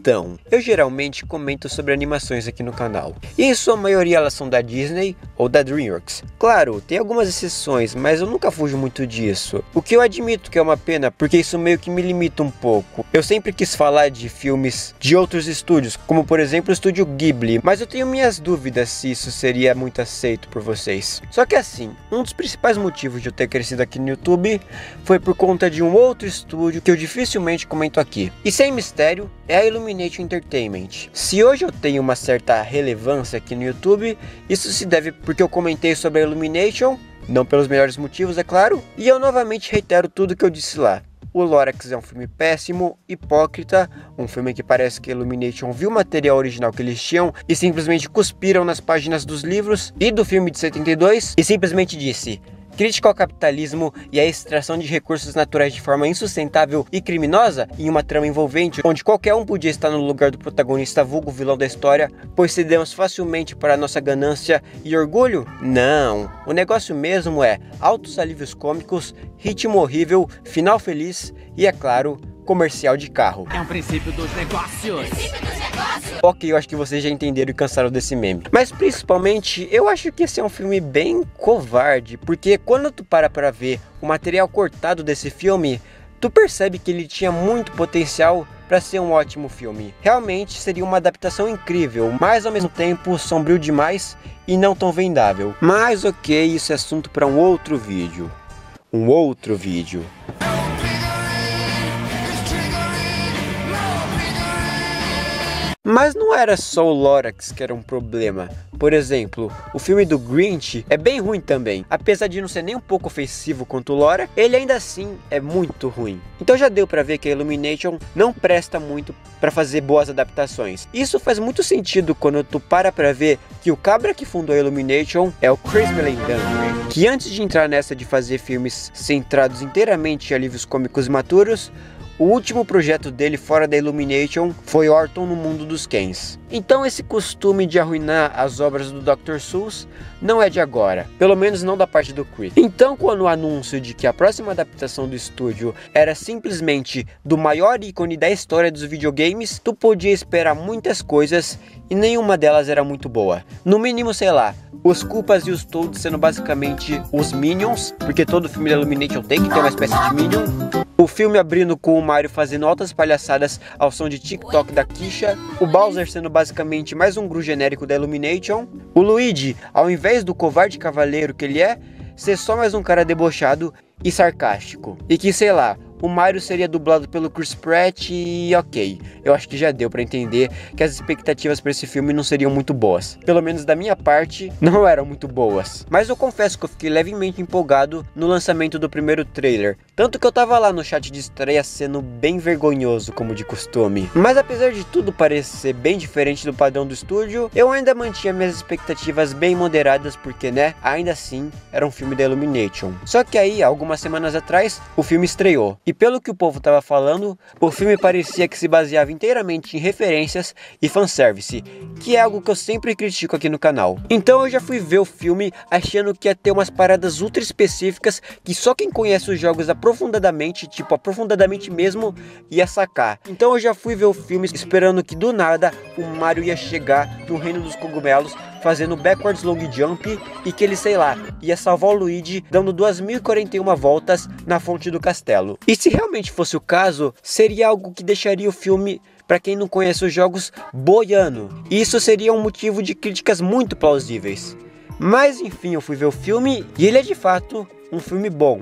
Então, eu geralmente comento sobre animações aqui no canal. E em sua maioria elas são da Disney ou da DreamWorks. Claro, tem algumas exceções, mas eu nunca fujo muito disso. O que eu admito que é uma pena, porque isso meio que me limita um pouco. Eu sempre quis falar de filmes de outros estúdios, como por exemplo o estúdio Ghibli, mas eu tenho minhas dúvidas se isso seria muito aceito por vocês. Só que assim, um dos principais motivos de eu ter crescido aqui no YouTube foi por conta de um outro estúdio que eu dificilmente comento aqui. E sem mistério, é a Illumination Entertainment. Se hoje eu tenho uma certa relevância aqui no YouTube, isso se deve porque eu comentei sobre a Illumination, não pelos melhores motivos, é claro, e eu novamente reitero tudo que eu disse lá. O Lorax é um filme péssimo, hipócrita, um filme que parece que a Illumination viu o material original que eles tinham e simplesmente cuspiram nas páginas dos livros e do filme de 72 e simplesmente disse: crítica ao capitalismo e a extração de recursos naturais de forma insustentável e criminosa em uma trama envolvente, onde qualquer um podia estar no lugar do protagonista vulgo vilão da história, pois cedemos facilmente para nossa ganância e orgulho? Não, o negócio mesmo é altos alívios cômicos, ritmo horrível, final feliz e, é claro, comercial de carro. É um princípio dos negócios. Ok, eu acho que vocês já entenderam e cansaram desse meme. Mas principalmente, eu acho que esse é um filme bem covarde, porque quando tu para pra ver o material cortado desse filme, tu percebe que ele tinha muito potencial para ser um ótimo filme. Realmente seria uma adaptação incrível, mas ao mesmo tempo sombrio demais e não tão vendável. Mas ok, isso é assunto para um outro vídeo. Mas não era só o Lorax que era um problema. Por exemplo, o filme do Grinch é bem ruim também. Apesar de não ser nem um pouco ofensivo quanto o Lorax, ele ainda assim é muito ruim. Então já deu pra ver que a Illumination não presta muito pra fazer boas adaptações. Isso faz muito sentido quando tu para pra ver que o cabra que fundou a Illumination é o Chris Meledandri, que antes de entrar nessa de fazer filmes centrados inteiramente em alívios cômicos maturos, o último projeto dele fora da Illumination foi Orton no Mundo dos Kens. Então esse costume de arruinar as obras do Dr. Seuss não é de agora, pelo menos não da parte do Chris. Então quando o anúncio de que a próxima adaptação do estúdio era simplesmente do maior ícone da história dos videogames, tu podia esperar muitas coisas e nenhuma delas era muito boa. No mínimo, sei lá, os Koopas e os Toads sendo basicamente os Minions, porque todo filme da Illumination tem que ter uma espécie de Minion. O filme abrindo com o Mario fazendo altas palhaçadas ao som de TikTok da Kisha. O Bowser sendo basicamente mais um Gru genérico da Illumination. O Luigi, ao invés do covarde cavaleiro que ele é, ser só mais um cara debochado e sarcástico. E que, sei lá, o Mario seria dublado pelo Chris Pratt e ok, eu acho que já deu pra entender que as expectativas pra esse filme não seriam muito boas. Pelo menos da minha parte, não eram muito boas. Mas eu confesso que eu fiquei levemente empolgado no lançamento do primeiro trailer. Tanto que eu tava lá no chat de estreia sendo bem vergonhoso, como de costume. Mas apesar de tudo parecer bem diferente do padrão do estúdio, eu ainda mantinha minhas expectativas bem moderadas, porque né, ainda assim, era um filme da Illumination. Só que aí, algumas semanas atrás, o filme estreou. E pelo que o povo tava falando, o filme parecia que se baseava inteiramente em referências e fanservice, que é algo que eu sempre critico aqui no canal. Então eu já fui ver o filme achando que ia ter umas paradas ultra específicas que só quem conhece os jogos aprofundadamente, tipo aprofundadamente mesmo, ia sacar. Então eu já fui ver o filme esperando que do nada o Mario ia chegar no reino dos cogumelos fazendo backwards long jump e que ele, sei lá, ia salvar o Luigi dando 2041 voltas na fonte do castelo. E se realmente fosse o caso, seria algo que deixaria o filme, para quem não conhece os jogos, boiando. E isso seria um motivo de críticas muito plausíveis. Mas enfim, eu fui ver o filme e ele é de fato um filme bom.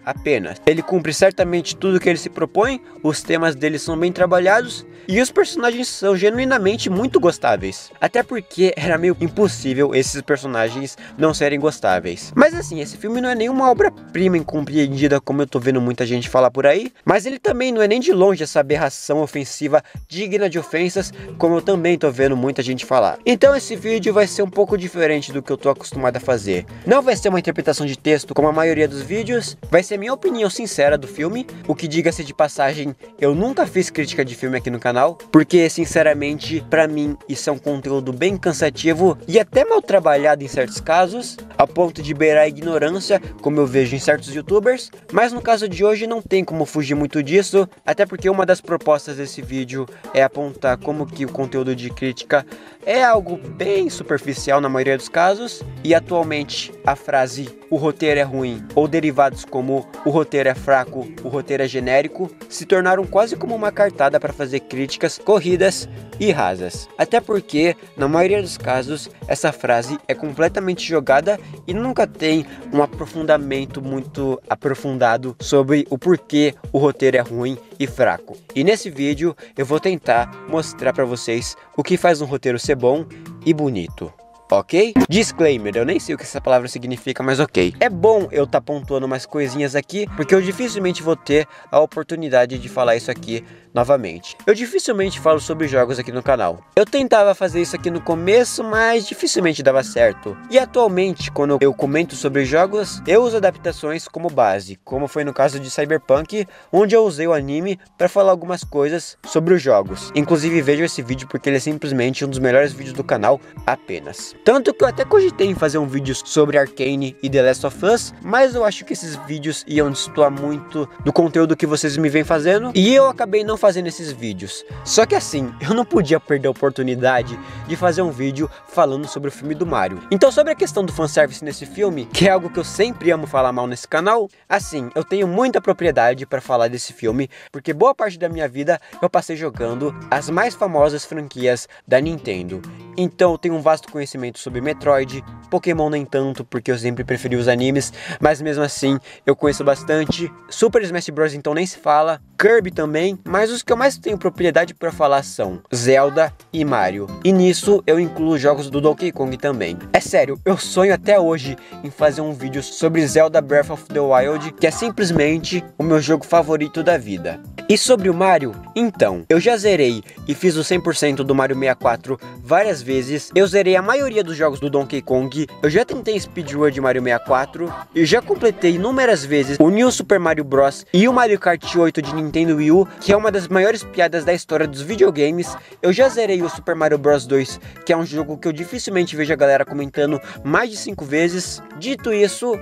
Apenas. Ele cumpre certamente tudo que ele se propõe, os temas dele são bem trabalhados e os personagens são genuinamente muito gostáveis. Até porque era meio impossível esses personagens não serem gostáveis. Mas assim, esse filme não é nenhuma obra-prima incompreendida como eu tô vendo muita gente falar por aí, mas ele também não é nem de longe essa aberração ofensiva digna de ofensas, como eu também tô vendo muita gente falar. Então esse vídeo vai ser um pouco diferente do que eu tô acostumado a fazer. Não vai ser uma interpretação de texto como a maioria dos vídeos, vai ser minha opinião sincera do filme, o que, diga-se de passagem, eu nunca fiz crítica de filme aqui no canal, porque sinceramente, pra mim, isso é um conteúdo bem cansativo e até mal trabalhado em certos casos, a ponto de beirar a ignorância, como eu vejo em certos youtubers, mas no caso de hoje não tem como fugir muito disso, até porque uma das propostas desse vídeo é apontar como que o conteúdo de crítica é algo bem superficial na maioria dos casos, e atualmente a frase "o roteiro é ruim" ou derivados como "o roteiro é fraco", "o roteiro é genérico" se tornaram quase como uma cartada para fazer críticas corridas e rasas. Até porque, na maioria dos casos, essa frase é completamente jogada e nunca tem um aprofundamento muito aprofundado sobre o porquê o roteiro é ruim e fraco. E nesse vídeo eu vou tentar mostrar para vocês o que faz um roteiro ser bom e bonito. Ok? Disclaimer, eu nem sei o que essa palavra significa, mas ok. É bom eu estar pontuando umas coisinhas aqui, porque eu dificilmente vou ter a oportunidade de falar isso aqui novamente. Eu dificilmente falo sobre jogos aqui no canal. Eu tentava fazer isso aqui no começo, mas dificilmente dava certo. E atualmente, quando eu comento sobre jogos, eu uso adaptações como base, como foi no caso de Cyberpunk, onde eu usei o anime para falar algumas coisas sobre os jogos. Inclusive vejam esse vídeo porque ele é simplesmente um dos melhores vídeos do canal apenas. Tanto que eu até cogitei em fazer um vídeo sobre Arcane e The Last of Us, mas eu acho que esses vídeos iam destoar muito do conteúdo que vocês me vêm fazendo, e eu acabei não fazendo esses vídeos. Só que assim, eu não podia perder a oportunidade de fazer um vídeo falando sobre o filme do Mario. Então, sobre a questão do fanservice nesse filme, que é algo que eu sempre amo falar mal nesse canal, assim, eu tenho muita propriedade para falar desse filme, porque boa parte da minha vida eu passei jogando as mais famosas franquias da Nintendo. Então eu tenho um vasto conhecimento sobre Metroid, Pokémon nem tanto, porque eu sempre preferi os animes, mas mesmo assim eu conheço bastante. Super Smash Bros. Então nem se fala, Kirby também, mas os que eu mais tenho propriedade para falar são Zelda e Mario. E nisso eu incluo jogos do Donkey Kong também. É sério, eu sonho até hoje em fazer um vídeo sobre Zelda Breath of the Wild, que é simplesmente o meu jogo favorito da vida. E sobre o Mario, então, eu já zerei e fiz o 100% do Mario 64 várias vezes. Eu zerei a maioria dos jogos do Donkey Kong, eu já tentei speedrun de Mario 64, eu já completei inúmeras vezes o New Super Mario Bros. E o Mario Kart 8 de Nintendo Wii U, que é uma das maiores piadas da história dos videogames. Eu já zerei o Super Mario Bros 2, que é um jogo que eu dificilmente vejo a galera comentando mais de 5 vezes. Dito isso,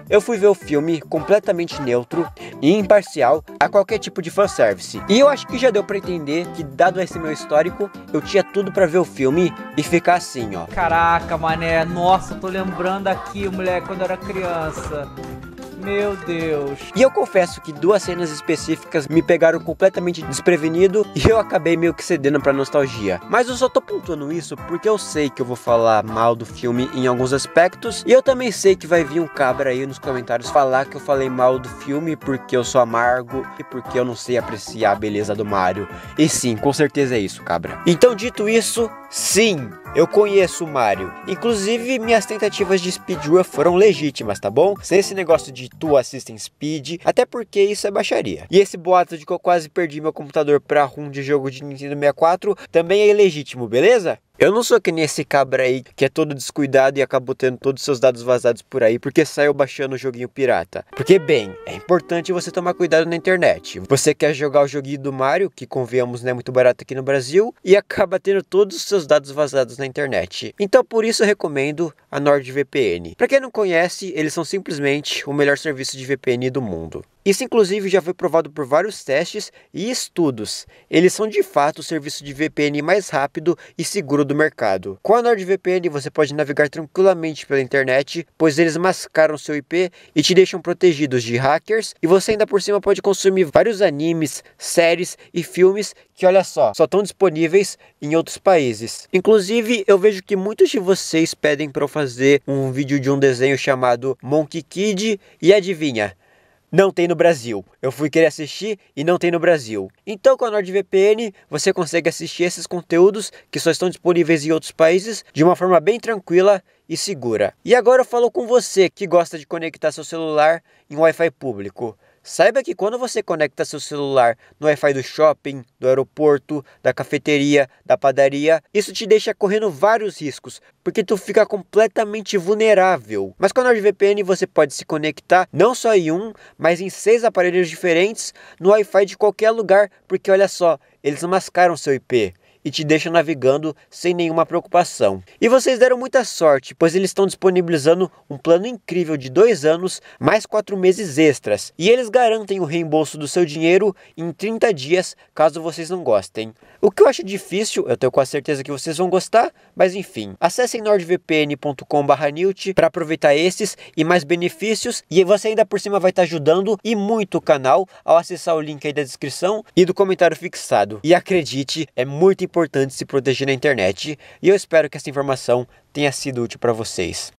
eu fui ver o filme completamente neutro e imparcial a qualquer tipo de fanservice. E eu acho que já deu pra entender que, dado esse meu histórico, eu tinha tudo pra ver o filme e ficar assim, ó. Caraca, mané, nossa, tô lembrando aqui, moleque, quando eu era criança. Meu Deus. E eu confesso que duas cenas específicas me pegaram completamente desprevenido e eu acabei meio que cedendo pra nostalgia. Mas eu só tô pontuando isso porque eu sei que eu vou falar mal do filme em alguns aspectos, e eu também sei que vai vir um cabra aí nos comentários falar que eu falei mal do filme porque eu sou amargo e porque eu não sei apreciar a beleza do Mario. E sim, com certeza é isso, cabra. Então, dito isso, sim, eu conheço o Mario. Inclusive, minhas tentativas de speedrun foram legítimas, tá bom? Sem esse negócio de tu assistem speed, até porque isso é baixaria. E esse boato de que eu quase perdi meu computador pra ROM de jogo de Nintendo 64 também é ilegítimo, beleza? Eu não sou que nem esse cabra aí que é todo descuidado e acabou tendo todos os seus dados vazados por aí porque saiu baixando o joguinho pirata. Porque, bem, é importante você tomar cuidado na internet. Você quer jogar o joguinho do Mario, que convenhamos não é muito barato aqui no Brasil, e acaba tendo todos os seus dados vazados na internet. Então por isso eu recomendo a NordVPN. Pra quem não conhece, eles são simplesmente o melhor serviço de VPN do mundo. Isso inclusive já foi provado por vários testes e estudos. Eles são de fato o serviço de VPN mais rápido e seguro do mercado. Com a NordVPN você pode navegar tranquilamente pela internet, pois eles mascaram seu IP e te deixam protegidos de hackers, e você ainda por cima pode consumir vários animes, séries e filmes que, olha só estão disponíveis em outros países. Inclusive eu vejo que muitos de vocês pedem para eu fazer um vídeo de um desenho chamado Monkey Kid, e adivinha? Não tem no Brasil. Eu fui querer assistir e não tem no Brasil. Então com a NordVPN você consegue assistir esses conteúdos que só estão disponíveis em outros países de uma forma bem tranquila e segura. E agora eu falo com você que gosta de conectar seu celular em Wi-Fi público. Saiba que quando você conecta seu celular no Wi-Fi do shopping, do aeroporto, da cafeteria, da padaria, isso te deixa correndo vários riscos, porque tu fica completamente vulnerável. Mas com a NordVPN você pode se conectar não só em um, mas em 6 aparelhos diferentes no Wi-Fi de qualquer lugar, porque olha só, eles mascaram seu IP e te deixam navegando sem nenhuma preocupação. E vocês deram muita sorte, pois eles estão disponibilizando um plano incrível de 2 anos, mais 4 meses extras. E eles garantem o reembolso do seu dinheiro em 30 dias, caso vocês não gostem. O que eu acho difícil, eu tenho quase certeza que vocês vão gostar, mas enfim. Acessem nordvpn.com/Newt para aproveitar esses e mais benefícios, e você ainda por cima vai estar ajudando e muito o canal ao acessar o link aí da descrição e do comentário fixado. E acredite, é muito importante se proteger na internet, e eu espero que essa informação tenha sido útil para vocês.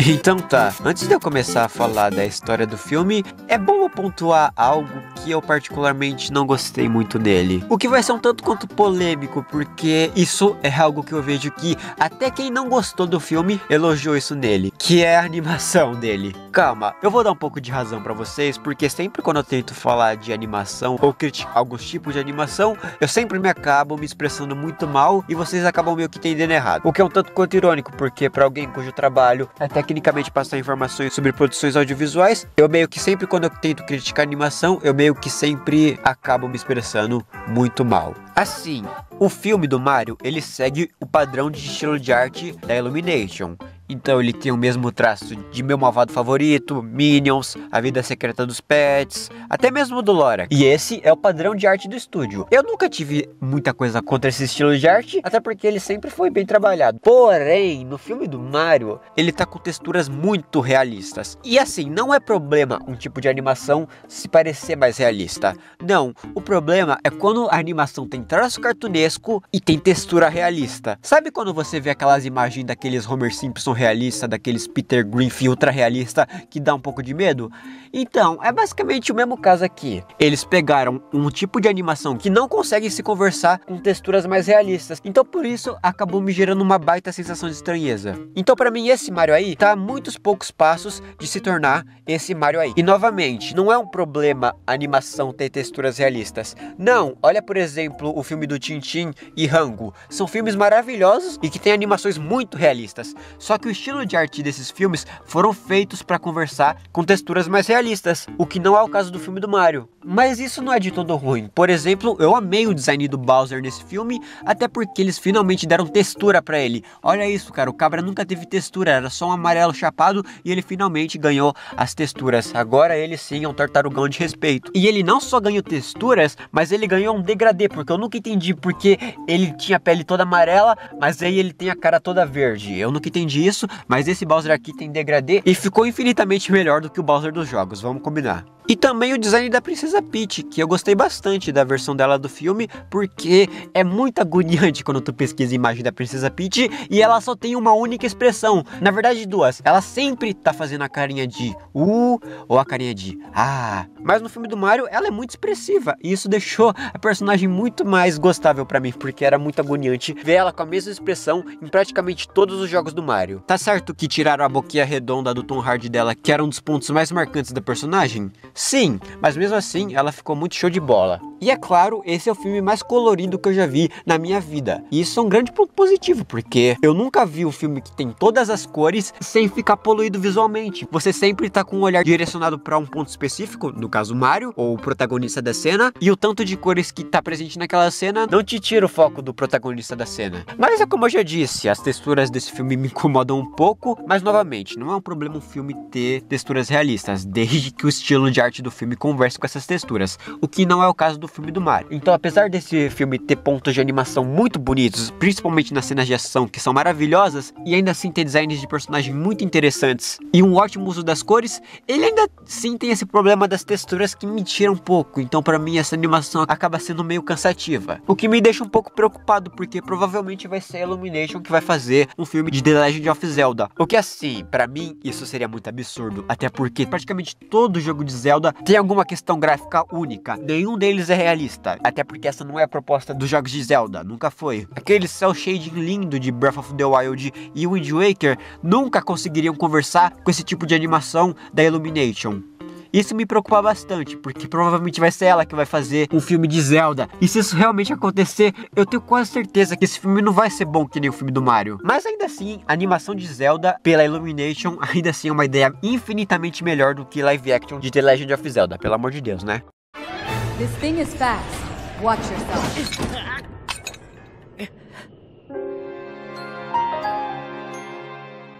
Então tá, antes de eu começar a falar da história do filme, é bom eu pontuar algo que eu particularmente não gostei muito dele. O que vai ser um tanto quanto polêmico, porque isso é algo que eu vejo que até quem não gostou do filme elogiou isso nele, que é a animação dele. Calma, eu vou dar um pouco de razão pra vocês, porque sempre quando eu tento falar de animação ou criticar alguns tipos de animação, eu sempre me acabo me expressando muito mal e vocês acabam meio que entendendo errado. O que é um tanto quanto irônico, porque pra alguém cujo trabalho é tecnicamente passar informações sobre produções audiovisuais, eu meio que sempre quando eu tento criticar animação, eu meio que sempre acabo me expressando muito mal. Assim, o filme do Mario, ele segue o padrão de estilo de arte da Illumination. Então ele tem o mesmo traço de Meu Malvado Favorito, Minions, A Vida Secreta dos Pets, até mesmo do Lorax. E esse é o padrão de arte do estúdio. Eu nunca tive muita coisa contra esse estilo de arte, até porque ele sempre foi bem trabalhado. Porém, no filme do Mario, ele tá com texturas muito realistas. E assim, não é problema um tipo de animação se parecer mais realista. Não, o problema é quando a animação tem traço cartunesco e tem textura realista. Sabe quando você vê aquelas imagens daqueles Homer Simpson realista, daqueles Peter Griffin ultra realista que dá um pouco de medo? Então, é basicamente o mesmo caso aqui. Eles pegaram um tipo de animação que não consegue se conversar com texturas mais realistas. Então por isso acabou me gerando uma baita sensação de estranheza. Então pra mim esse Mario aí tá a muitos poucos passos de se tornar esse Mario aí. E novamente, não é um problema a animação ter texturas realistas. Não, olha por exemplo o filme do Tintin e Rango. São filmes maravilhosos e que têm animações muito realistas. Só que o estilo de arte desses filmes foram feitos para conversar com texturas mais realistas, o que não é o caso do filme do Mario. Mas isso não é de todo ruim. Por exemplo, eu amei o design do Bowser nesse filme, até porque eles finalmente deram textura para ele. Olha isso, cara, o cabra nunca teve textura, era só um amarelo chapado e ele finalmente ganhou as texturas. Agora ele sim é um tartarugão de respeito. E ele não só ganhou texturas, mas ele ganhou um degradê, porque eu nunca entendi porque ele tinha a pele toda amarela, mas aí ele tem a cara toda verde. Eu nunca entendi isso, mas esse Bowser aqui tem degradê e ficou infinitamente melhor do que o Bowser dos jogos, vamos combinar. E também o design da Princesa Peach, que eu gostei bastante da versão dela do filme, porque é muito agoniante quando tu pesquisa a imagem da Princesa Peach e ela só tem uma única expressão, na verdade duas. Ela sempre tá fazendo a carinha de ou a carinha de mas no filme do Mario ela é muito expressiva e isso deixou a personagem muito mais gostável pra mim, porque era muito agoniante ver ela com a mesma expressão em praticamente todos os jogos do Mario. Tá certo que tiraram a boquinha redonda do Tom Hardy dela, que era um dos pontos mais marcantes da personagem? Sim, mas mesmo assim ela ficou muito show de bola. E é claro, esse é o filme mais colorido que eu já vi na minha vida. E isso é um grande ponto positivo, porque eu nunca vi um filme que tem todas as cores sem ficar poluído visualmente. Você sempre tá com um olhar direcionado para um ponto específico, no caso Mario, ou o protagonista da cena, e o tanto de cores que tá presente naquela cena não te tira o foco do protagonista da cena. Mas é como eu já disse, as texturas desse filme me incomodam um pouco, mas novamente, não é um problema um filme ter texturas realistas, desde que o estilo de arte do filme converse com essas texturas, o que não é o caso do filme do Mario. Então, apesar desse filme ter pontos de animação muito bonitos, principalmente nas cenas de ação, que são maravilhosas, e ainda assim ter designs de personagem muito interessantes e um ótimo uso das cores, ele ainda sim tem esse problema das texturas que me tira um pouco. Então, pra mim, essa animação acaba sendo meio cansativa, o que me deixa um pouco preocupado, porque provavelmente vai ser a Illumination que vai fazer um filme de The Legend of of Zelda. O que assim, pra mim, isso seria muito absurdo. Até porque praticamente todo jogo de Zelda tem alguma questão gráfica única. Nenhum deles é realista. Até porque essa não é a proposta dos jogos de Zelda. Nunca foi. Aquele cel shading lindo de Breath of the Wild e Wind Waker nunca conseguiriam conversar com esse tipo de animação da Illumination. Isso me preocupa bastante, porque provavelmente vai ser ela que vai fazer um filme de Zelda. E se isso realmente acontecer, eu tenho quase certeza que esse filme não vai ser bom que nem o filme do Mario. Mas ainda assim, a animação de Zelda pela Illumination ainda assim é uma ideia infinitamente melhor do que live action de The Legend of Zelda, pelo amor de Deus, né? This thing is fast. Watch yourself.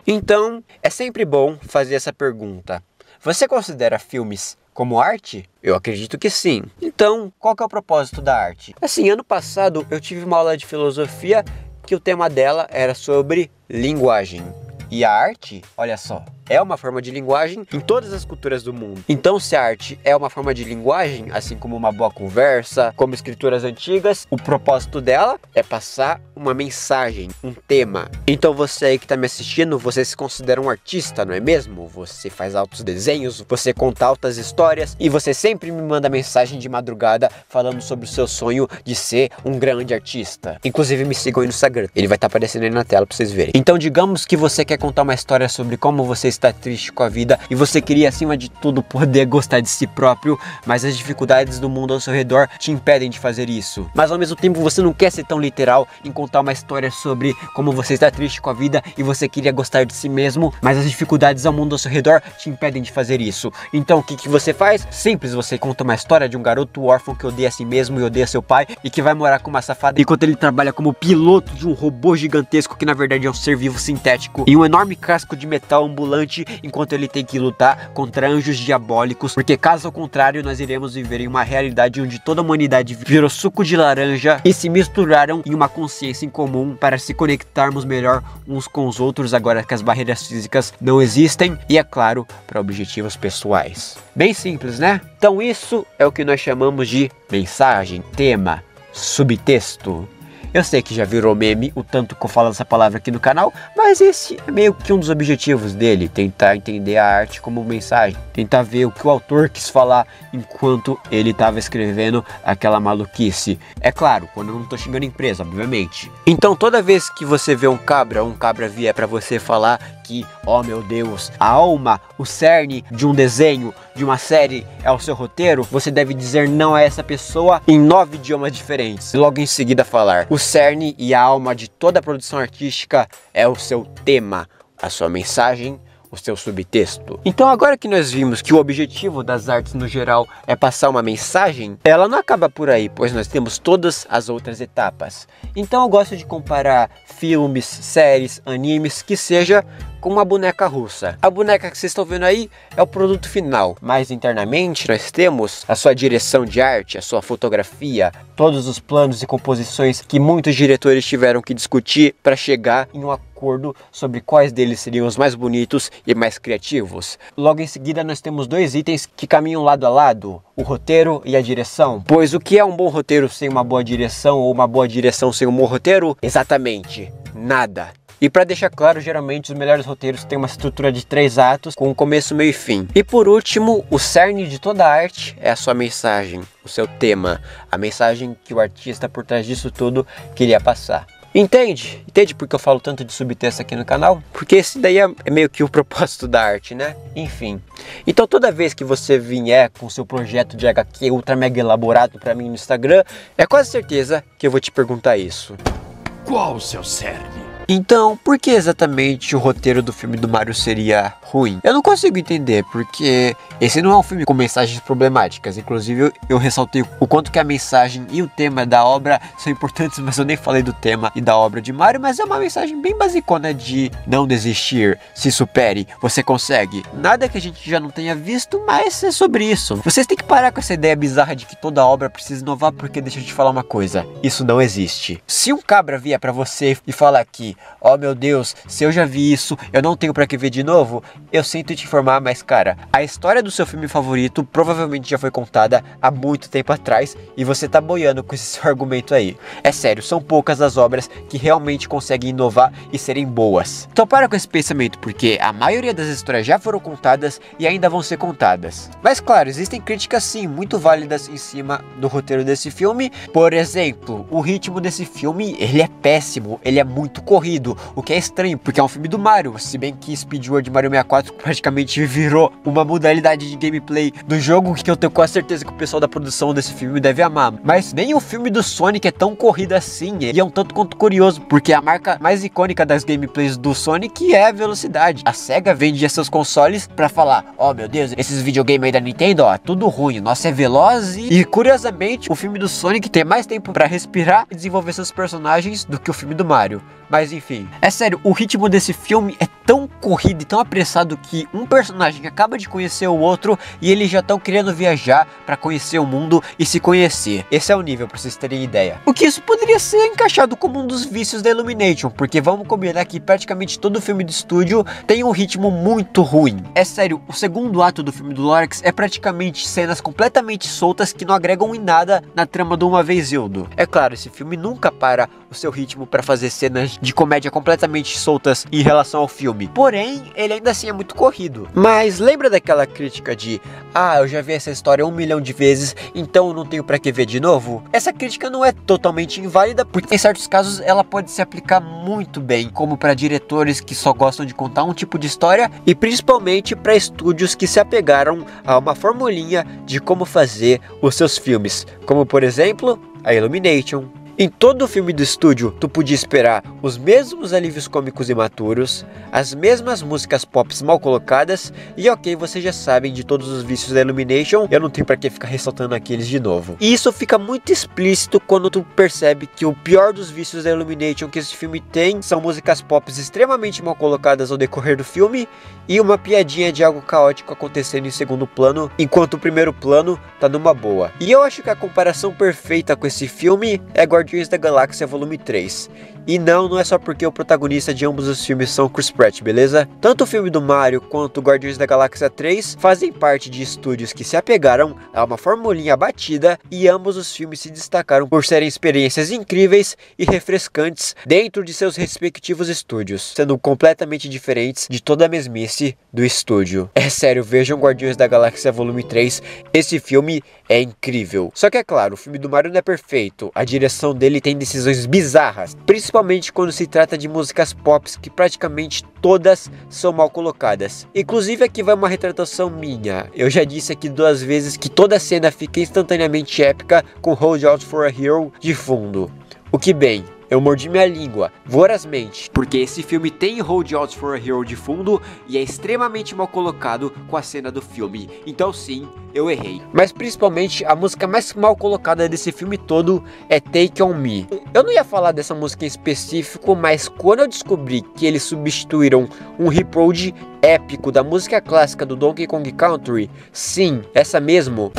Então, é sempre bom fazer essa pergunta. Você considera filmes como arte? Eu acredito que sim. Então, qual que é o propósito da arte? Assim, ano passado eu tive uma aula de filosofia que o tema dela era sobre linguagem. E a arte, olha só, é uma forma de linguagem em todas as culturas do mundo. Então, se a arte é uma forma de linguagem, assim como uma boa conversa, como escrituras antigas, o propósito dela é passar uma mensagem, um tema. Então você aí que tá me assistindo, você se considera um artista, não é mesmo? Você faz altos desenhos, você conta altas histórias e você sempre me manda mensagem de madrugada falando sobre o seu sonho de ser um grande artista. Inclusive me sigam aí no Instagram, ele vai estar aparecendo aí na tela pra vocês verem. Então digamos que você quer contar uma história sobre como você está triste com a vida e você queria acima de tudo poder gostar de si próprio, mas as dificuldades do mundo ao seu redor te impedem de fazer isso. Mas ao mesmo tempo você não quer ser tão literal em contar uma história sobre como você está triste com a vida e você queria gostar de si mesmo, mas as dificuldades ao mundo ao seu redor te impedem de fazer isso. Então o que você faz? Simples, você conta uma história de um garoto órfão que odeia a si mesmo e odeia seu pai e que vai morar com uma safada enquanto ele trabalha como piloto de um robô gigantesco que na verdade é um ser vivo sintético e um enorme casco de metal ambulante, enquanto ele tem que lutar contra anjos diabólicos, porque caso ao contrário nós iremos viver em uma realidade onde toda a humanidade virou suco de laranja e se misturaram em uma consciência em comum para se conectarmos melhor uns com os outros agora que as barreiras físicas não existem e é claro, para objetivos pessoais. Bem simples, né? Então isso é o que nós chamamos de mensagem, tema, subtexto. Eu sei que já virou meme o tanto que eu falo essa palavra aqui no canal, mas esse é meio que um dos objetivos dele, tentar entender a arte como mensagem, tentar ver o que o autor quis falar enquanto ele estava escrevendo aquela maluquice. É claro, quando eu não tô xingando a empresa, obviamente. Então toda vez que você vê um cabra vier para você falar que, oh meu Deus, a alma, o cerne de um desenho, de uma série é o seu roteiro, você deve dizer não a essa pessoa em 9 idiomas diferentes. E logo em seguida falar, o cerne e a alma de toda a produção artística é o seu tema, a sua mensagem, o seu subtexto. Então agora que nós vimos que o objetivo das artes no geral é passar uma mensagem, ela não acaba por aí, pois nós temos todas as outras etapas. Então eu gosto de comparar filmes, séries, animes, que seja com uma boneca russa. A boneca que vocês estão vendo aí é o produto final, mas internamente nós temos a sua direção de arte, a sua fotografia, todos os planos e composições que muitos diretores tiveram que discutir para chegar em um acordo sobre quais deles seriam os mais bonitos e mais criativos. Logo em seguida nós temos dois itens que caminham lado a lado, o roteiro e a direção. Pois o que é um bom roteiro sem uma boa direção ou uma boa direção sem um bom roteiro? Exatamente, nada. E para deixar claro, geralmente os melhores roteiros têm uma estrutura de 3 atos com um começo, meio e fim. E por último, o cerne de toda a arte é a sua mensagem, o seu tema, a mensagem que o artista por trás disso tudo queria passar. Entende? Entende por que eu falo tanto de subtexto aqui no canal? Porque esse daí é meio que o propósito da arte, né? Enfim. Então toda vez que você vier com seu projeto de HQ ultra mega elaborado para mim no Instagram, é quase certeza que eu vou te perguntar isso. Qual o seu cerne? Então, por que exatamente o roteiro do filme do Mario seria ruim? Eu não consigo entender, porque esse não é um filme com mensagens problemáticas. Inclusive, eu ressaltei o quanto que a mensagem e o tema da obra são importantes, mas eu nem falei do tema e da obra de Mario, mas é uma mensagem bem basicona de não desistir, se supere, você consegue. Nada que a gente já não tenha visto, mas é sobre isso. Vocês têm que parar com essa ideia bizarra de que toda obra precisa inovar, porque deixa eu te falar uma coisa, isso não existe. Se um cabra vier pra você e falar que que, oh meu Deus, se eu já vi isso, eu não tenho pra que ver de novo, eu sinto te informar, mas cara, a história do seu filme favorito provavelmente já foi contada há muito tempo atrás e você tá boiando com esse seu argumento aí. É sério, são poucas as obras que realmente conseguem inovar e serem boas. Então para com esse pensamento, porque a maioria das histórias já foram contadas e ainda vão ser contadas. Mas claro, existem críticas sim, muito válidas em cima do roteiro desse filme. Por exemplo, o ritmo desse filme, ele é péssimo, ele é muito corrido, o que é estranho, porque é um filme do Mario, se bem que Speedrun Mario 64 praticamente virou uma modalidade de gameplay do jogo que eu tenho quase certeza que o pessoal da produção desse filme deve amar. Mas nem o filme do Sonic é tão corrido assim, e é um tanto quanto curioso, porque a marca mais icônica das gameplays do Sonic é a velocidade. A SEGA vendia seus consoles pra falar, oh meu Deus, esses videogames aí da Nintendo, ó, tudo ruim, nossa é veloz e curiosamente o filme do Sonic tem mais tempo pra respirar e desenvolver seus personagens do que o filme do Mario. Mas enfim, é sério, o ritmo desse filme é tão corrido e tão apressado que um personagem acaba de conhecer o outro e eles já estão querendo viajar pra conhecer o mundo e se conhecer. Esse é o nível, pra vocês terem ideia. O que isso poderia ser encaixado como um dos vícios da Illumination, porque vamos combinar que praticamente todo filme do estúdio tem um ritmo muito ruim. É sério, o segundo ato do filme do Lorax é praticamente cenas completamente soltas que não agregam em nada na trama do Uma Vez Hildo. É claro, esse filme nunca para o seu ritmo pra fazer cenas de comédia completamente soltas em relação ao filme. Porém, ele ainda assim é muito corrido. Mas lembra daquela crítica de eu já vi essa história 1 milhão de vezes, então eu não tenho pra que ver de novo? Essa crítica não é totalmente inválida, porque em certos casos ela pode se aplicar muito bem, como para diretores que só gostam de contar um tipo de história e principalmente para estúdios que se apegaram a uma formulinha de como fazer os seus filmes, como por exemplo, a Illumination. Em todo filme do estúdio, tu podia esperar os mesmos alívios cômicos imaturos, as mesmas músicas pop mal colocadas e ok, vocês já sabem de todos os vícios da Illumination, eu não tenho pra que ficar ressaltando aqueles de novo. E isso fica muito explícito quando tu percebe que o pior dos vícios da Illumination que esse filme tem são músicas pop extremamente mal colocadas ao decorrer do filme e uma piadinha de algo caótico acontecendo em segundo plano, enquanto o primeiro plano tá numa boa. E eu acho que a comparação perfeita com esse filme é Guardiões da Galáxia Volume 3. E não é só porque o protagonista de ambos os filmes são Chris Pratt, beleza? Tanto o filme do Mario quanto o Guardiões da Galáxia 3 fazem parte de estúdios que se apegaram a uma formulinha batida e ambos os filmes se destacaram por serem experiências incríveis e refrescantes dentro de seus respectivos estúdios, sendo completamente diferentes de toda a mesmice do estúdio. É sério, vejam Guardiões da Galáxia Volume 3, esse filme é incrível. Só que é claro, o filme do Mario não é perfeito, a direção dele tem decisões bizarras, principalmente quando se trata de músicas pop que praticamente todas são mal colocadas. Inclusive aqui vai uma retratação minha, eu já disse aqui 2 vezes que toda cena fica instantaneamente épica com Hold Out for a Hero de fundo. O que bem, eu mordi minha língua, vorazmente, porque esse filme tem Hold Out for a Hero de fundo e é extremamente mal colocado com a cena do filme, então sim, eu errei. Mas principalmente a música mais mal colocada desse filme todo é Take On Me. Eu não ia falar dessa música em específico, mas quando eu descobri que eles substituíram um reprod épico da música clássica do Donkey Kong Country, sim, essa mesmo,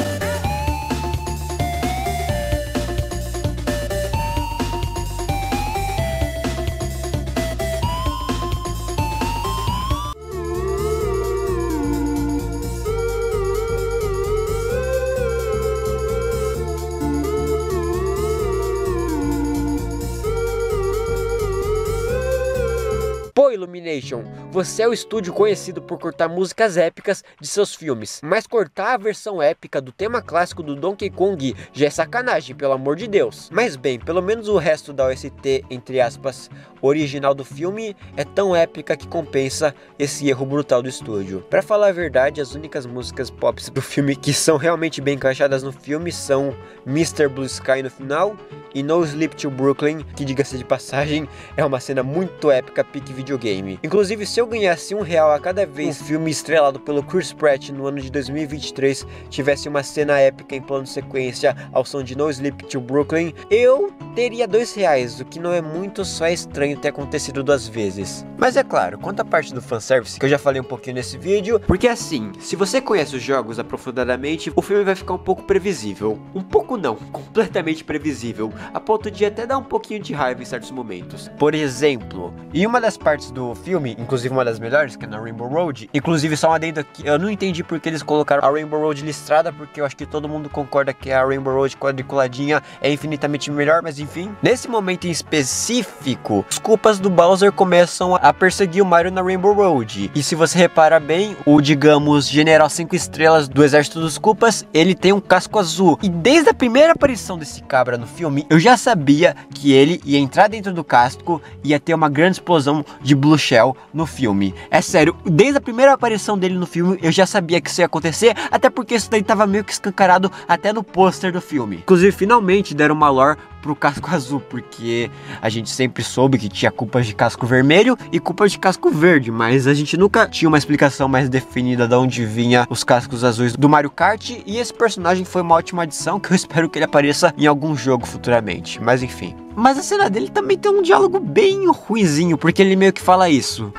Pô, Illumination, você é o estúdio conhecido por cortar músicas épicas de seus filmes, mas cortar a versão épica do tema clássico do Donkey Kong já é sacanagem, pelo amor de Deus. Mas bem, pelo menos o resto da OST, entre aspas, original do filme é tão épica que compensa esse erro brutal do estúdio. Pra falar a verdade, as únicas músicas pop do filme que são realmente bem encaixadas no filme são Mr. Blue Sky no final e No Sleep Till Brooklyn, que diga-se de passagem, é uma cena muito épica, pique videogame. Inclusive, se eu ganhasse R$1 a cada vez o filme estrelado pelo Chris Pratt no ano de 2023 tivesse uma cena épica em plano sequência ao som de No Sleep Till Brooklyn, eu teria R$2, o que não é muito, só é estranho ter acontecido 2 vezes. Mas é claro, quanto à parte do fanservice, que eu já falei um pouquinho nesse vídeo, porque assim, se você conhece os jogos aprofundadamente, o filme vai ficar um pouco previsível. Um pouco não, completamente previsível. a ponto de até dar um pouquinho de raiva em certos momentos. Por exemplo, em uma das partes do filme, inclusive uma das melhores, que é na Rainbow Road, inclusive só um adendo aqui, eu não entendi porque eles colocaram a Rainbow Road listrada, porque eu acho que todo mundo concorda que a Rainbow Road quadriculadinha é infinitamente melhor, mas enfim. Nesse momento em específico, os culpas do Bowser começam a perseguir o Mario na Rainbow Road. E se você repara bem, o, digamos, General 5 estrelas do Exército dos Koopas, ele tem um casco azul. E desde a primeira aparição desse cabra no filme, eu já sabia que ele ia entrar dentro do casco e ia ter uma grande explosão de Blue Shell no filme. É sério, desde a primeira aparição dele no filme, eu já sabia que isso ia acontecer, até porque isso daí tava meio que escancarado até no pôster do filme. Inclusive, finalmente deram uma lore pro casco azul, porque a gente sempre soube que tinha culpas de casco vermelho e culpas de casco verde, mas a gente nunca tinha uma explicação mais definida de onde vinha os cascos azuis do Mario Kart, e esse personagem foi uma ótima adição, que eu espero que ele apareça em algum jogo futuramente, mas enfim. Mas a cena dele também tem um diálogo bem ruinzinho, porque ele meio que fala isso: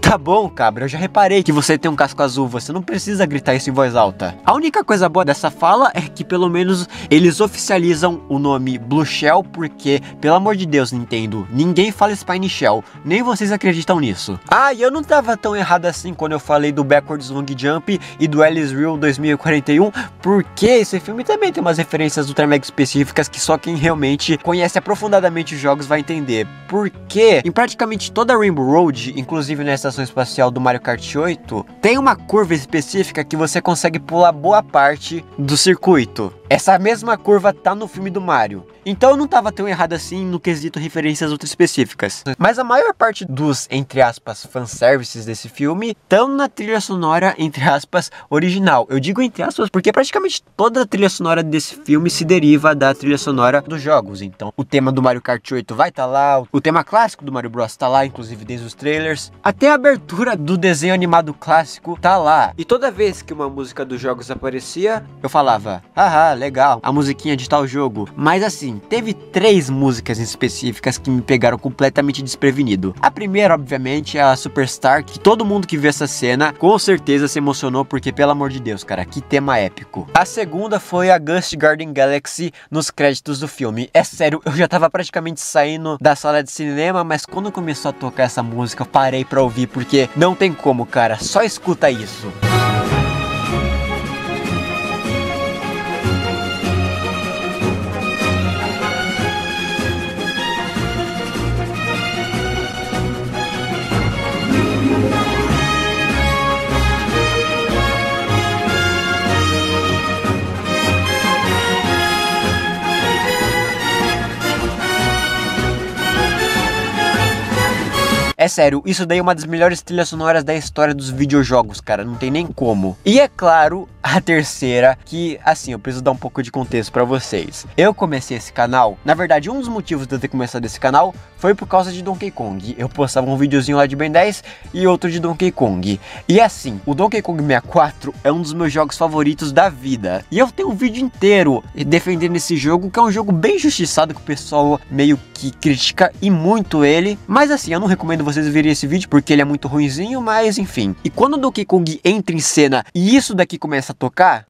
tá bom, cabra, eu já reparei que você tem um casco azul, você não precisa gritar isso em voz alta. A única coisa boa dessa fala é que pelo menos eles oficializam o nome Blue Shell, porque, pelo amor de Deus, Nintendo, ninguém fala Spiny Shell, nem vocês acreditam nisso. Ah, e eu não tava tão errado assim quando eu falei do Backwards Long Jump e do Alice Real 2041, porque esse filme também tem umas referências ultra mega específicas que só quem realmente conhece aprofundadamente os jogos vai entender. Porque em praticamente toda a Rainbow Road, inclusive nessa estação espacial do Mario Kart 8, tem uma curva específica que você consegue pular boa parte do circuito. Essa mesma curva tá no filme do Mario. Então eu não tava tão errado assim no quesito referências ultra específicas. Mas a maior parte dos, entre aspas, fanservices desse filme estão na trilha sonora, entre aspas, original. Eu digo entre aspas porque praticamente toda a trilha sonora desse filme se deriva da trilha sonora dos jogos. Então o tema do Mario Kart 8 vai estar lá, o tema clássico do Mario Bros tá lá, inclusive desde os trailers. Até a abertura do desenho animado clássico tá lá. E toda vez que uma música dos jogos aparecia, eu falava: haha, legal, a musiquinha de tal jogo. Mas assim, teve 3 músicas específicas que me pegaram completamente desprevenido. A primeira, obviamente, é a Superstar, que todo mundo que viu essa cena com certeza se emocionou, porque, pelo amor de Deus, cara, que tema épico. A segunda foi a Ghost Garden Galaxy nos créditos do filme. É sério, eu já tava praticamente saindo da sala de cinema, mas quando começou a tocar essa música, eu parei pra ouvir, porque não tem como, cara, só escuta isso. É sério, isso daí é uma das melhores trilhas sonoras da história dos videojogos, cara, não tem nem como. E é claro, a terceira, que assim, eu preciso dar um pouco de contexto pra vocês. Eu comecei esse canal, na verdade um dos motivos de eu ter começado esse canal foi por causa de Donkey Kong. Eu postava um videozinho lá de Ben 10 e outro de Donkey Kong. E assim, o Donkey Kong 64 é um dos meus jogos favoritos da vida. E eu tenho um vídeo inteiro defendendo esse jogo, que é um jogo bem justiçado, que o pessoal meio que critica e muito ele. Mas assim, eu não recomendo vocês verem esse vídeo porque ele é muito ruinzinho, mas enfim. E quando o Donkey Kong entra em cena e isso daqui começa a tocar,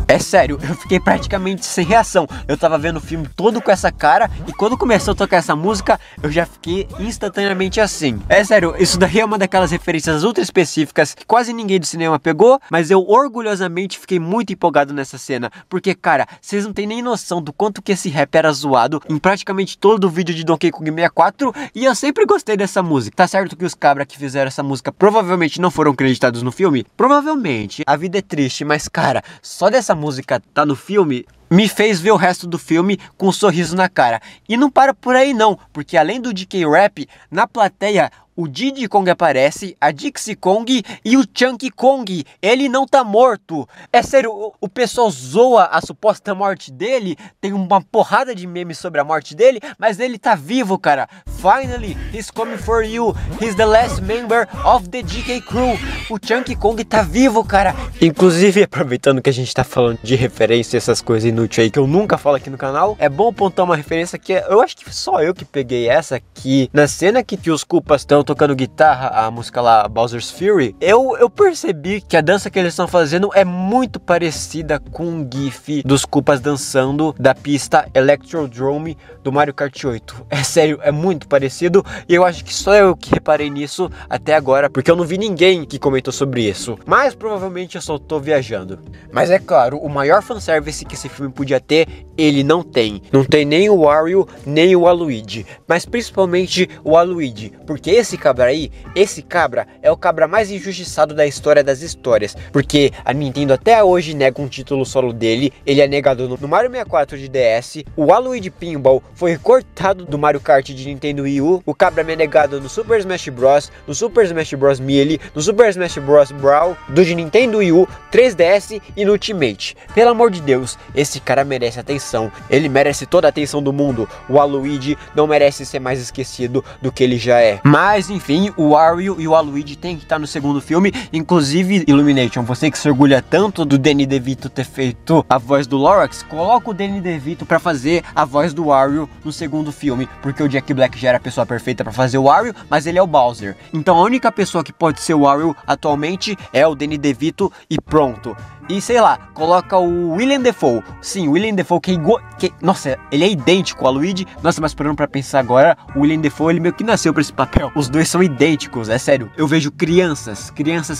é sério, eu fiquei praticamente sem reação. Eu tava vendo o filme todo com essa cara, e quando começou a tocar essa música, eu já fiquei instantaneamente assim. É sério, isso daí é uma daquelas referências ultra específicas que quase ninguém do cinema pegou, mas eu orgulhosamente fiquei muito empolgado nessa cena. Porque, cara, vocês não tem nem noção do quanto que esse rap era zoado em praticamente todo o vídeo de Donkey Kong 64, e eu sempre gostei dessa música. Tá certo que os cabras que fizeram essa música provavelmente não foram creditados no filme? Provavelmente, a vida é triste, mas cara, só dessa música tá no filme me fez ver o resto do filme com um sorriso na cara. E não para por aí não, porque além do DK Rap, na plateia o Diddy Kong aparece, a Dixie Kong e o Chunky Kong. Ele não tá morto. É sério, o pessoal zoa a suposta morte dele, tem uma porrada de memes sobre a morte dele, mas ele tá vivo, cara. Finally, he's coming for you. He's the last member of the DK Crew. O Chunky Kong tá vivo, cara. Inclusive, aproveitando que a gente tá falando de referência, essas coisas inúteis aí que eu nunca falo aqui no canal, é bom apontar uma referência que eu acho que só eu que peguei essa, que na cena que os Koopas estão tocando guitarra, a música lá, Bowser's Fury, eu percebi que a dança que eles estão fazendo é muito parecida com o GIF dos Koopas dançando da pista Electrodrome do Mario Kart 8. É sério, é muito parecido e eu acho que só eu que reparei nisso até agora, porque eu não vi ninguém que comentou sobre isso. Mas provavelmente eu só tô viajando. Mas é claro, o maior fanservice que esse filme podia ter, ele não tem. Não tem nem o Wario, nem o Waluigi. Mas principalmente o Waluigi. Porque esse cabra aí, esse cabra é o cabra mais injustiçado da história das histórias. Porque a Nintendo até hoje nega um título solo dele. Ele é negado no Mario 64 de DS. O Waluigi Pinball foi cortado do Mario Kart de Nintendo Wii U. O cabra é negado no Super Smash Bros, no Super Smash Bros Melee, no Super Smash Bros Brawl, do de Nintendo Wii U, 3DS e no Ultimate. Pelo amor de Deus, esse cara merece atenção. Ele merece toda a atenção do mundo. O Waluigi não merece ser mais esquecido do que ele já é. Mas enfim, o Wario e o Waluigi tem que estar no segundo filme. Inclusive, Illumination, você que se orgulha tanto do Danny DeVito ter feito a voz do Lorax, coloca o Danny DeVito pra fazer a voz do Wario no segundo filme, porque o Jack Black já era a pessoa perfeita pra fazer o Wario, mas ele é o Bowser. Então a única pessoa que pode ser o Wario atualmente é o Danny DeVito e pronto. E sei lá, coloca o Willem Dafoe. Sim, o Willem Dafoe que é igual... nossa, ele é idêntico ao Luigi. Nossa, mas parando pra pensar agora, o Willem Dafoe, ele meio que nasceu pra esse papel. Os dois são idênticos, é sério. Eu vejo crianças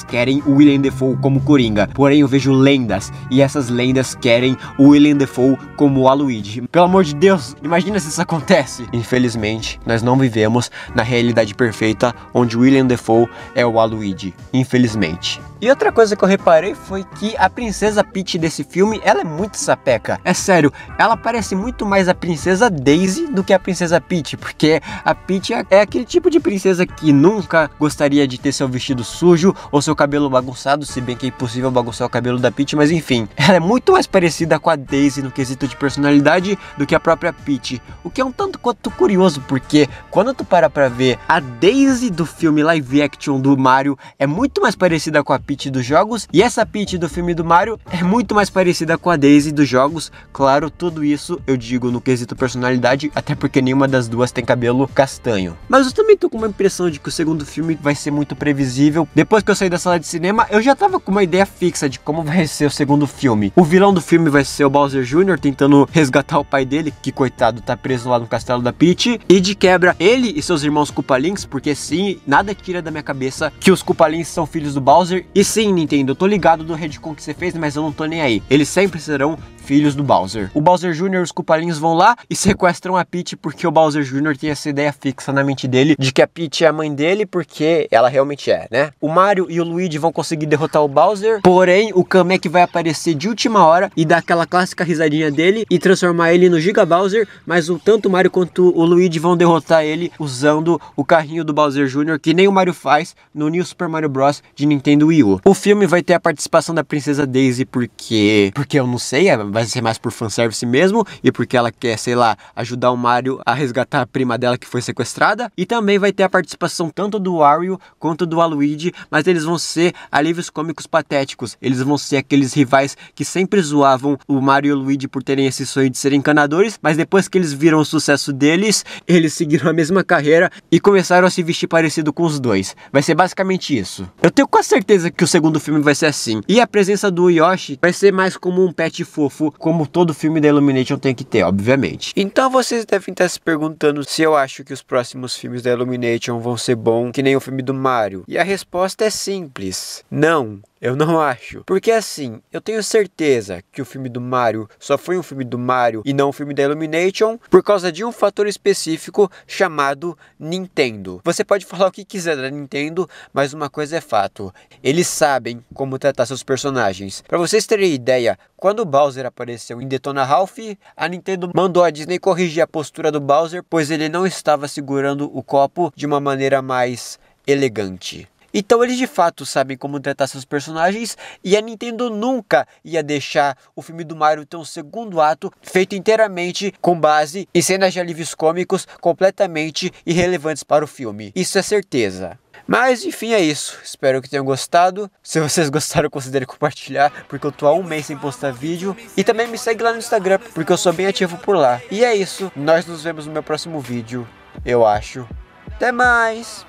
querem o Willem Dafoe como Coringa. Porém, eu vejo lendas, e essas lendas querem o Willem Dafoe como o Waluigi. Pelo amor de Deus, imagina se isso acontece. Infelizmente, nós não vivemos na realidade perfeita, onde o Willem Dafoe é o Waluigi. Infelizmente. E outra coisa que eu reparei foi que a princesa Peach desse filme, ela é muito sapeca. É sério, ela parece muito mais a princesa Daisy do que a princesa Peach, porque a Peach é aquele tipo de princesa que nunca gostaria de ter seu vestido sujo ou seu cabelo bagunçado, se bem que é impossível bagunçar o cabelo da Peach, mas enfim. Ela é muito mais parecida com a Daisy no quesito de personalidade do que a própria Peach, o que é um tanto quanto curioso, porque quando tu para pra ver, a Daisy do filme live action do Mario é muito mais parecida com a Peach dos jogos, e essa Peach do filme do Mario é muito mais parecida com a Daisy dos jogos. Claro, tudo isso eu digo no quesito personalidade, até porque nenhuma das duas tem cabelo castanho. Mas eu também tô com uma impressão de que o segundo filme vai ser muito previsível. Depois que eu saí da sala de cinema, eu já tava com uma ideia fixa de como vai ser o segundo filme. O vilão do filme vai ser o Bowser Jr. tentando resgatar o pai dele, que coitado tá preso lá no castelo da Peach, e de quebra ele e seus irmãos Koopalings, porque sim, nada tira da minha cabeça que os Koopalings são filhos do Bowser. E sim, Nintendo, eu tô ligado do retcon que você fez, mas eu não tô nem aí. Eles sempre serão filhos do Bowser. O Bowser Jr. e os Koopalings vão lá e sequestram a Peach, porque o Bowser Jr. tem essa ideia fixa na mente dele de que a Peach é a mãe dele, porque ela realmente é, né? O Mario e o Luigi vão conseguir derrotar o Bowser, porém o Kamek vai aparecer de última hora e dar aquela clássica risadinha dele e transformar ele no Giga Bowser, mas tanto o Mario quanto o Luigi vão derrotar ele usando o carrinho do Bowser Jr., que nem o Mario faz no New Super Mario Bros. De Nintendo Wii U. O filme vai ter a participação da princesa Daisy porque eu não sei, vai ser mais por fanservice mesmo, e porque ela quer, sei lá, ajudar o Mario a resgatar a prima dela que foi sequestrada. E também vai ter a participação tanto do Wario quanto do Waluigi, mas eles vão ser alívios cômicos patéticos. Eles vão ser aqueles rivais que sempre zoavam o Mario e o Luigi por terem esse sonho de serem encanadores, mas depois que eles viram o sucesso deles, eles seguiram a mesma carreira e começaram a se vestir parecido com os dois. Vai ser basicamente isso. Eu tenho quase certeza que o segundo filme vai ser assim. E a presença do Yoshi vai ser mais como um pet fofo, como todo filme da Illumination tem que ter, obviamente. Então vocês devem estar se perguntando se eu acho que os próximos filmes da Illumination vão ser bons que nem o filme do Mario. E a resposta é simples: não. Eu não acho. Porque assim, eu tenho certeza que o filme do Mario só foi um filme do Mario e não um filme da Illumination por causa de um fator específico chamado Nintendo. Você pode falar o que quiser da Nintendo, mas uma coisa é fato: eles sabem como tratar seus personagens. Pra vocês terem ideia, quando o Bowser apareceu em Detona Ralph, a Nintendo mandou a Disney corrigir a postura do Bowser, pois ele não estava segurando o copo de uma maneira mais elegante. Então eles de fato sabem como tratar seus personagens, e a Nintendo nunca ia deixar o filme do Mario ter um segundo ato feito inteiramente com base em cenas de alívios cômicos completamente irrelevantes para o filme. Isso é certeza. Mas enfim, é isso. Espero que tenham gostado. Se vocês gostaram, considerem compartilhar, porque eu tô há um mês sem postar vídeo. E também me segue lá no Instagram, porque eu sou bem ativo por lá. E é isso. Nós nos vemos no meu próximo vídeo, eu acho. Até mais!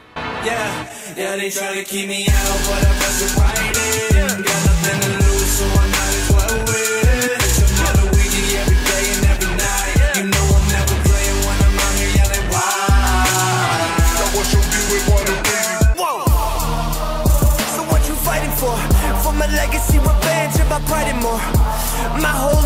Yeah, they try to keep me out, but I press it right in. Got nothing to lose, so I might as well win. It's another weekend every day and every night. You know I'm never playing when I'm out here yelling why. Now what you do with what it is? Whoa. So what you fighting for? For my legacy, revenge, and my pride and more. My whole